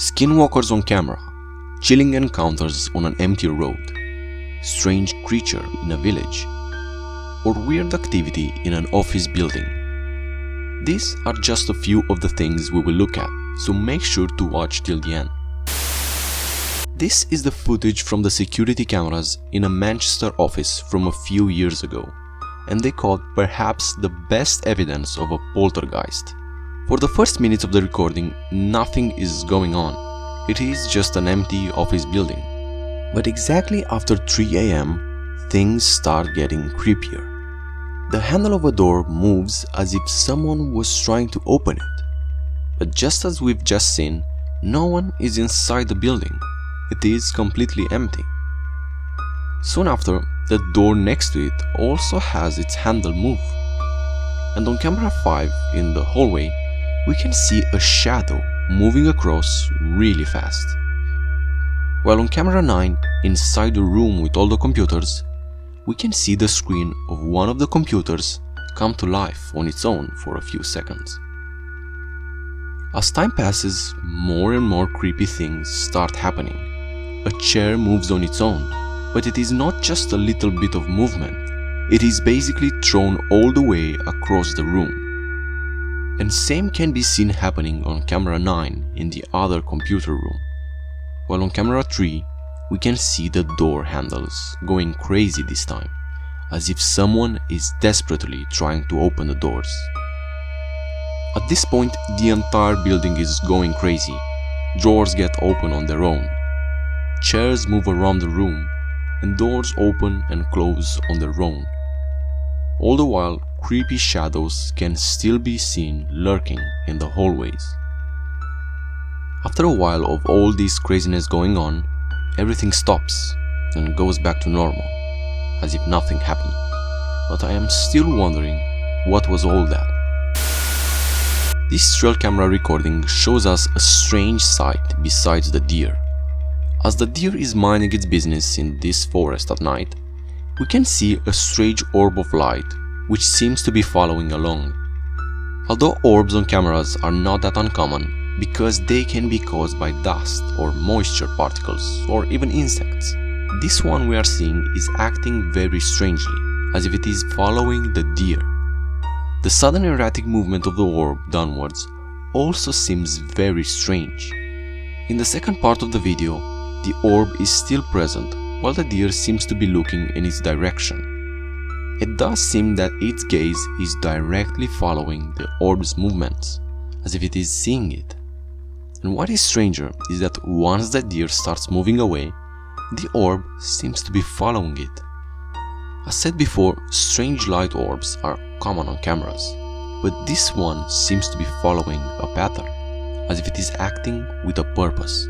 Skinwalkers on camera, chilling encounters on an empty road, strange creature in a village, or weird activity in an office building. These are just a few of the things we will look at, so make sure to watch till the end. This is the footage from the security cameras in a Manchester office from a few years ago, and they caught perhaps the best evidence of a poltergeist. For the first minutes of the recording, nothing is going on. It is just an empty office building. But exactly after 3 AM, things start getting creepier. The handle of a door moves as if someone was trying to open it. But just as we've just seen, no one is inside the building. It is completely empty. Soon after, the door next to it also has its handle move. And on camera 5 in the hallway, we can see a shadow moving across really fast. While on camera 9, inside the room with all the computers, we can see the screen of one of the computers come to life on its own for a few seconds. As time passes, more and more creepy things start happening. A chair moves on its own, but it is not just a little bit of movement, it is basically thrown all the way across the room. And same can be seen happening on camera 9 in the other computer room. While on camera 3, we can see the door handles going crazy this time, as if someone is desperately trying to open the doors. At this point, the entire building is going crazy. Drawers get open on their own. Chairs move around the room, and doors open and close on their own. All the while, creepy shadows can still be seen lurking in the hallways. After a while of all this craziness going on, everything stops and goes back to normal, as if nothing happened. But I am still wondering, what was all that? This trail camera recording shows us a strange sight besides the deer. As the deer is minding its business in this forest at night, we can see a strange orb of light which seems to be following along. Although orbs on cameras are not that uncommon because they can be caused by dust or moisture particles or even insects, this one we are seeing is acting very strangely, as if it is following the deer. The sudden erratic movement of the orb downwards also seems very strange. In the second part of the video, the orb is still present while the deer seems to be looking in its direction. It does seem that its gaze is directly following the orb's movements, as if it is seeing it. And what is stranger is that once the deer starts moving away, the orb seems to be following it. As said before, strange light orbs are common on cameras, but this one seems to be following a pattern, as if it is acting with a purpose.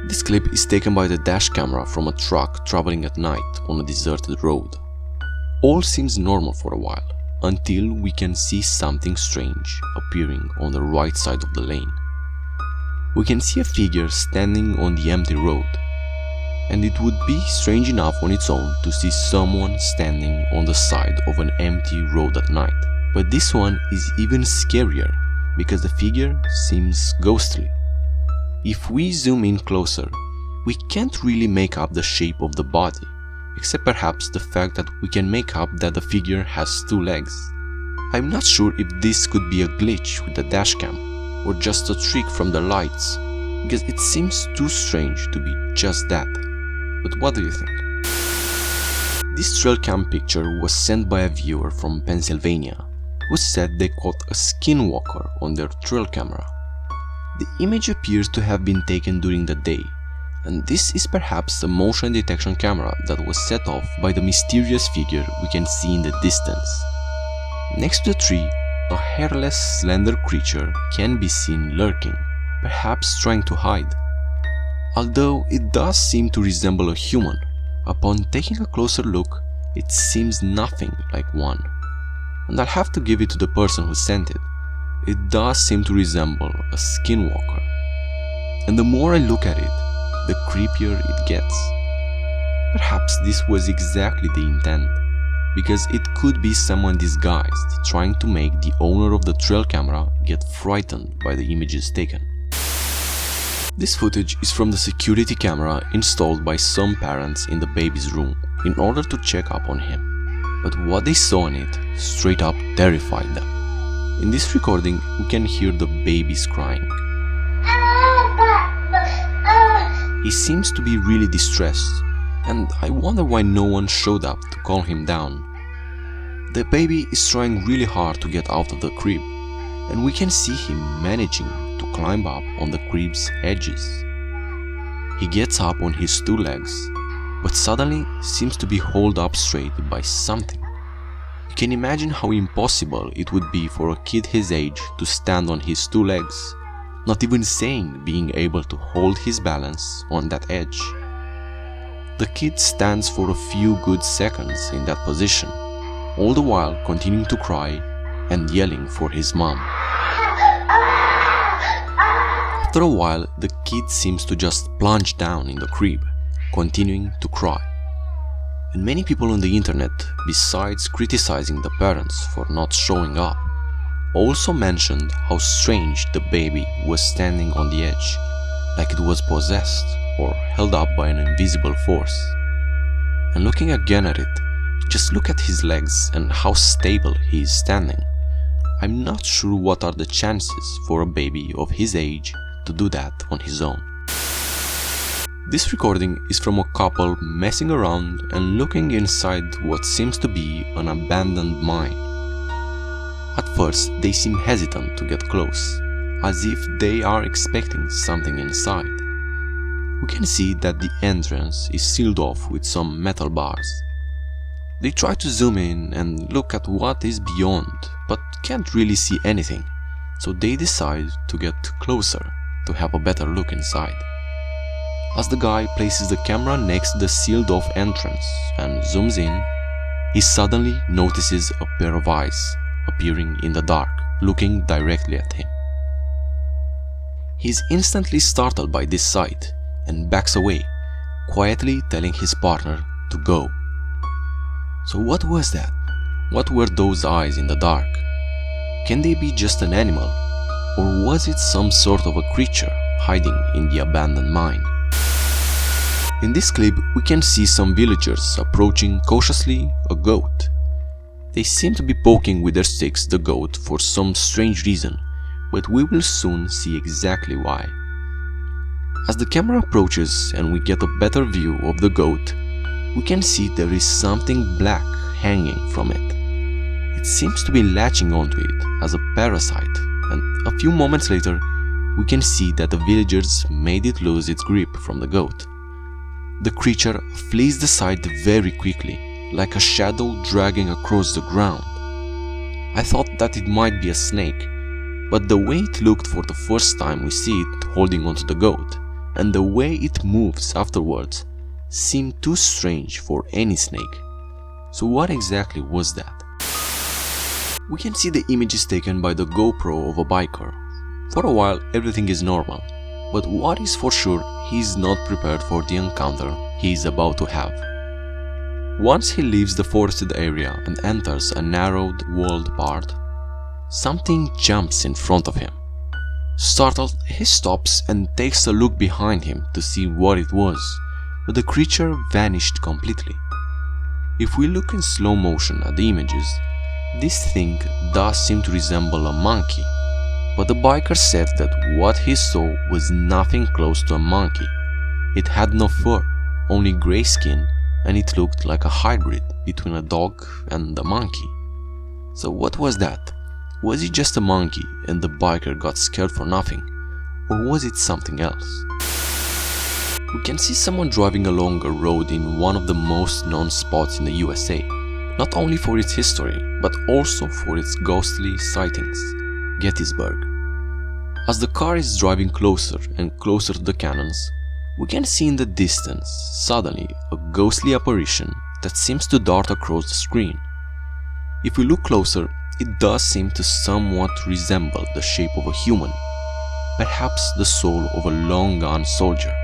This clip is taken by the dash camera from a truck traveling at night on a deserted road. All seems normal for a while, until we can see something strange appearing on the right side of the lane. We can see a figure standing on the empty road, and it would be strange enough on its own to see someone standing on the side of an empty road at night. But this one is even scarier, because the figure seems ghostly. If we zoom in closer, we can't really make up the shape of the body, except perhaps the fact that we can make up that the figure has 2 legs. I'm not sure if this could be a glitch with the dashcam, or just a trick from the lights, because it seems too strange to be just that. But what do you think? This trail cam picture was sent by a viewer from Pennsylvania, who said they caught a skinwalker on their trail camera. The image appears to have been taken during the day, and this is perhaps a motion detection camera that was set off by the mysterious figure we can see in the distance. Next to the tree, a hairless, slender creature can be seen lurking, perhaps trying to hide. Although it does seem to resemble a human, upon taking a closer look, it seems nothing like one. And I'll have to give it to the person who sent it. It does seem to resemble a skinwalker. And the more I look at it, the creepier it gets. Perhaps this was exactly the intent, because it could be someone disguised trying to make the owner of the trail camera get frightened by the images taken. This footage is from the security camera installed by some parents in the baby's room in order to check up on him. But what they saw in it straight up terrified them. In this recording, we can hear the babies crying. He seems to be really distressed, and I wonder why no one showed up to calm him down. The baby is trying really hard to get out of the crib, and we can see him managing to climb up on the crib's edges. He gets up on his two legs, but suddenly seems to be held up straight by something. You can imagine how impossible it would be for a kid his age to stand on his two legs, not even saying being able to hold his balance on that edge. The kid stands for a few good seconds in that position, all the while continuing to cry and yelling for his mom. After a while, the kid seems to just plunge down in the crib, continuing to cry. And many people on the internet, besides criticizing the parents for not showing up, also mentioned how strange the baby was standing on the edge, like it was possessed or held up by an invisible force. And looking again at it, just look at his legs and how stable he is standing. I'm not sure what are the chances for a baby of his age to do that on his own. This recording is from a couple messing around and looking inside what seems to be an abandoned mine. At first, they seem hesitant to get close, as if they are expecting something inside. We can see that the entrance is sealed off with some metal bars. They try to zoom in and look at what is beyond, but can't really see anything, so they decide to get closer to have a better look inside. As the guy places the camera next to the sealed off entrance and zooms in, he suddenly notices a pair of eyes appearing in the dark, looking directly at him. He is instantly startled by this sight and backs away, quietly telling his partner to go. So what was that? What were those eyes in the dark? Can they be just an animal? Or was it some sort of a creature hiding in the abandoned mine? In this clip, we can see some villagers approaching cautiously a goat. They seem to be poking with their sticks the goat for some strange reason, but we will soon see exactly why. As the camera approaches and we get a better view of the goat, we can see there is something black hanging from it. It seems to be latching onto it as a parasite, and a few moments later, we can see that the villagers made it lose its grip from the goat. The creature flees the side very quickly, like a shadow dragging across the ground. I thought that it might be a snake, but the way it looked for the first time we see it holding onto the goat, and the way it moves afterwards, seemed too strange for any snake. So what exactly was that? We can see the images taken by the GoPro of a biker. For a while everything is normal, but what is for sure, he is not prepared for the encounter he is about to have. Once he leaves the forested area and enters a narrowed walled part, something jumps in front of him. Startled, he stops and takes a look behind him to see what it was, but the creature vanished completely. If we look in slow motion at the images, this thing does seem to resemble a monkey, but the biker said that what he saw was nothing close to a monkey. It had no fur, only grey skin, and it looked like a hybrid between a dog and a monkey. So what was that? Was it just a monkey and the biker got scared for nothing? Or was it something else? We can see someone driving along a road in one of the most known spots in the USA, not only for its history, but also for its ghostly sightings, Gettysburg. As the car is driving closer and closer to the cannons, we can see in the distance, suddenly, a ghostly apparition that seems to dart across the screen. If we look closer, it does seem to somewhat resemble the shape of a human, perhaps the soul of a long-gone soldier.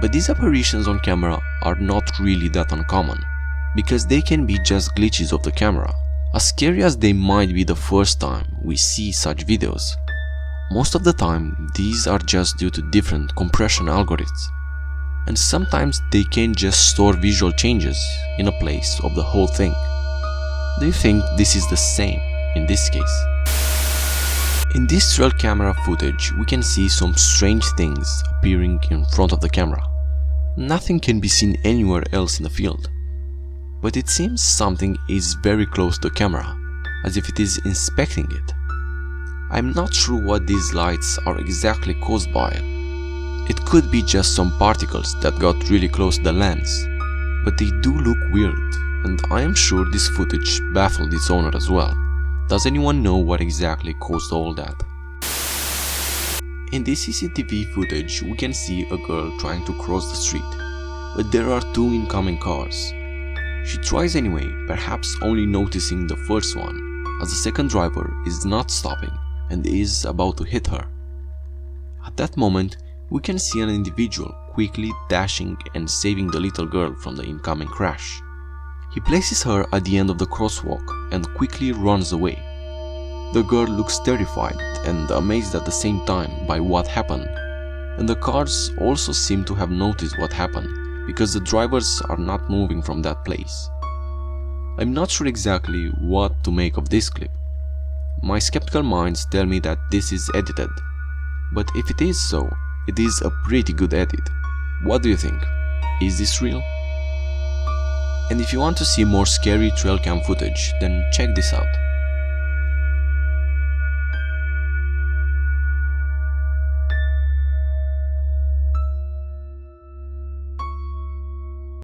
But these apparitions on camera are not really that uncommon, because they can be just glitches of the camera. As scary as they might be the first time we see such videos, Most of the time, these are just due to different compression algorithms, and sometimes they can just store visual changes in a place of the whole thing. Do you think this is the same in this case? In this trail camera footage, we can see some strange things appearing in front of the camera. Nothing can be seen anywhere else in the field, but it seems something is very close to the camera, as if it is inspecting it. I'm not sure what these lights are exactly caused by. It could be just some particles that got really close to the lens, but they do look weird, and I am sure this footage baffled its owner as well. Does anyone know what exactly caused all that? In this CCTV footage, we can see a girl trying to cross the street, but there are two incoming cars. She tries anyway, perhaps only noticing the first one, as the second driver is not stopping and is about to hit her. At that moment, we can see an individual quickly dashing and saving the little girl from the incoming crash. He places her at the end of the crosswalk and quickly runs away. The girl looks terrified and amazed at the same time by what happened, and the cars also seem to have noticed what happened because the drivers are not moving from that place. I'm not sure exactly what to make of this clip. My skeptical minds tell me that this is edited, but if it is so, it is a pretty good edit. What do you think? Is this real? And if you want to see more scary trail cam footage, then check this out.